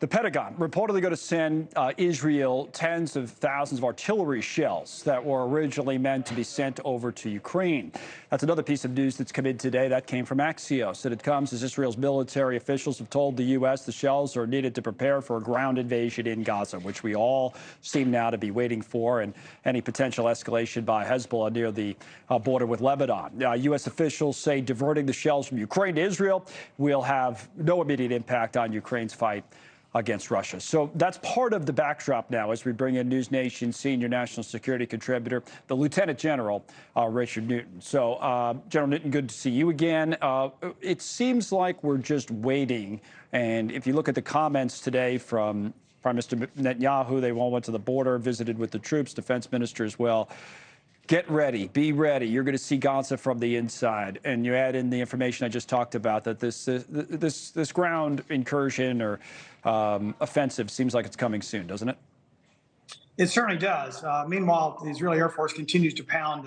The Pentagon reportedly going to send Israel tens of thousands of artillery shells that were originally meant to be sent over to Ukraine. That's another piece of news that's come in today. That came from Axios. And it comes as Israel's military officials have told the U.S. the shells are needed to prepare for a ground invasion in Gaza, which we all seem now to be waiting for, and any potential escalation by Hezbollah near the border with Lebanon. U.S. officials say diverting the shells from Ukraine to Israel will have no immediate impact on Ukraine's fight against Russia. So that's part of the backdrop now as we bring in NewsNation senior national security contributor, the Lieutenant General, Richard Newton. So, General Newton, good to see you again. It seems like we're just waiting. And if you look at the comments today from Prime Minister Netanyahu, they all went to the border, visited with the troops, defense minister as well. Get ready, be ready. You're going to see Gaza from the inside. And you add in the information I just talked about, that this ground incursion or offensive seems like it's coming soon, doesn't it? It certainly does. Meanwhile, the Israeli Air Force continues to pound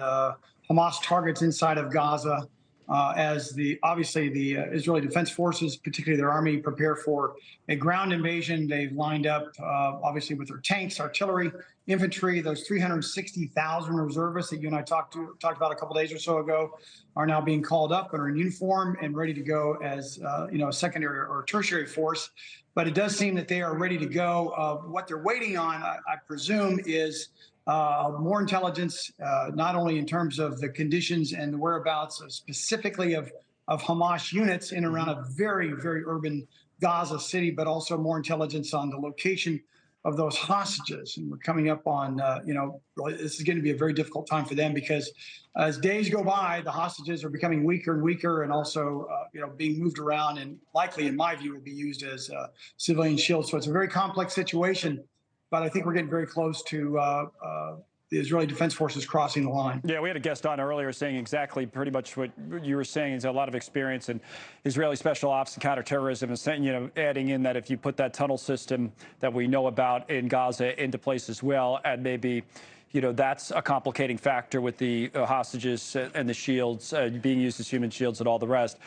Hamas targets inside of Gaza as obviously the Israeli Defense Forces, particularly their army, prepare for a ground invasion. They've lined up, obviously, with their tanks, artillery, infantry. Those 360,000 reservists that you and I talked about a couple days or so ago are now being called up and are in uniform and ready to go as a secondary or tertiary force. But it does seem that they are ready to go. What they're waiting on, I presume, is more intelligence, not only in terms of the conditions and the whereabouts specifically of Hamas units in and around a very, very urban Gaza city, but also more intelligence on the location of those hostages. And we're coming up on, this is going to be a very difficult time for them because as days go by, the hostages are becoming weaker and weaker and also, being moved around and likely, in my view, will be used as civilian shields. So it's a very complex situation. But I think we're getting very close to the Israeli Defense Forces crossing the line. Yeah, we had a guest on earlier saying exactly pretty much what you were saying. He's a lot of experience in Israeli special ops and counterterrorism, and saying, adding in that if you put that tunnel system that we know about in Gaza into place as well, and maybe, that's a complicating factor with the hostages and the shields being used as human shields and all the rest.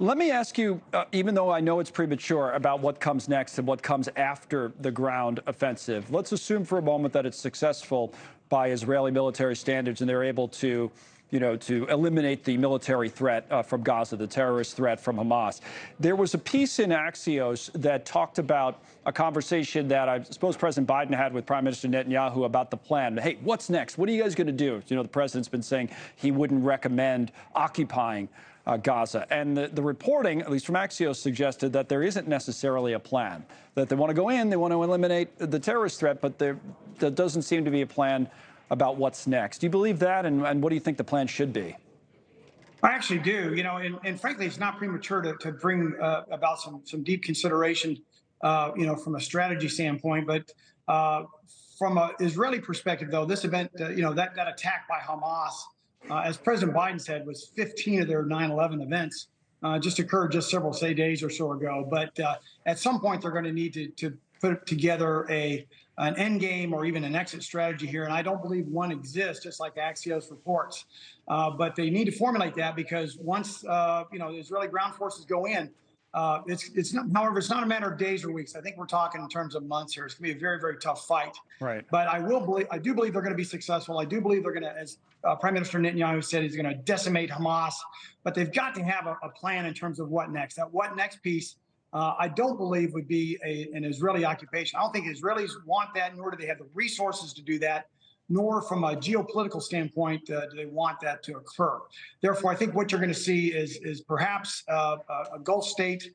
Let me ask you, even though I know it's premature, about what comes next and what comes after the ground offensive. Let's assume for a moment that it's successful by Israeli military standards and they're able to eliminate the military threat from Gaza, the terrorist threat from Hamas. There was a piece in Axios that talked about a conversation that I suppose President Biden had with Prime Minister Netanyahu about the plan. Hey, what's next? What are you guys going to do? The president's been saying he wouldn't recommend occupying Gaza. And the reporting, at least from Axios, suggested that there isn't necessarily a plan, that they want to go in, they want to eliminate the terrorist threat, but there doesn't seem to be a plan about what's next. Do you believe that? And what do you think the plan should be? I actually do. And frankly, it's not premature to bring about some deep consideration, from a strategy standpoint. But from an Israeli perspective, though, this event, that attack by Hamas, as President Biden said, was 15 of their 9/11 events. Just occurred just several days or so ago. But at some point, they're going to need to put together an end game or even an exit strategy here. And I don't believe one exists, just like Axios reports. But they need to formulate that because once the Israeli ground forces go in, it's not, however, it's not a matter of days or weeks. I think we're talking in terms of months here. It's going to be a very, very tough fight. Right. But I do believe they're going to be successful. I do believe they're going to, as Prime Minister Netanyahu said, he's going to decimate Hamas. But they've got to have a plan in terms of what next. That what next piece, I don't believe would be an Israeli occupation. I don't think Israelis want that, nor do they have the resources to do that, nor from a geopolitical standpoint do they want that to occur. Therefore, I think what you're going to see is perhaps a Gulf state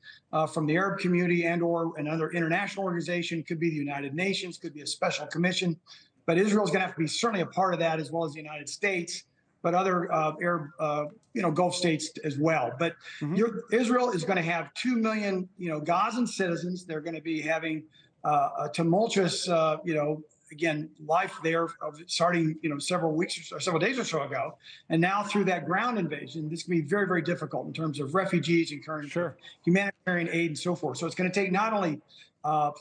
from the Arab community and/or another international organization. Could be the United Nations, could be a special commission. But Israel's going to have to be certainly a part of that, as well as the United States, but other Arab, Gulf states as well. But Israel is going to have 2 million, Gazan citizens. They're going to be having a tumultuous, life there starting, several weeks or several days or so ago. And now through that ground invasion, this can be very, very difficult in terms of refugees and current humanitarian aid and so forth. So it's going to take not only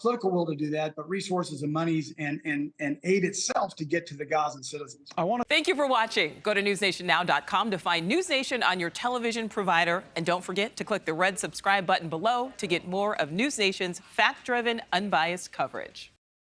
political will to do that, but resources and monies and aid itself to get to the Gazan citizens. Thank you for watching. Go to newsnationnow.com to find News Nation on your television provider. And don't forget to click the red subscribe button below to get more of News Nation's fact-driven, unbiased coverage.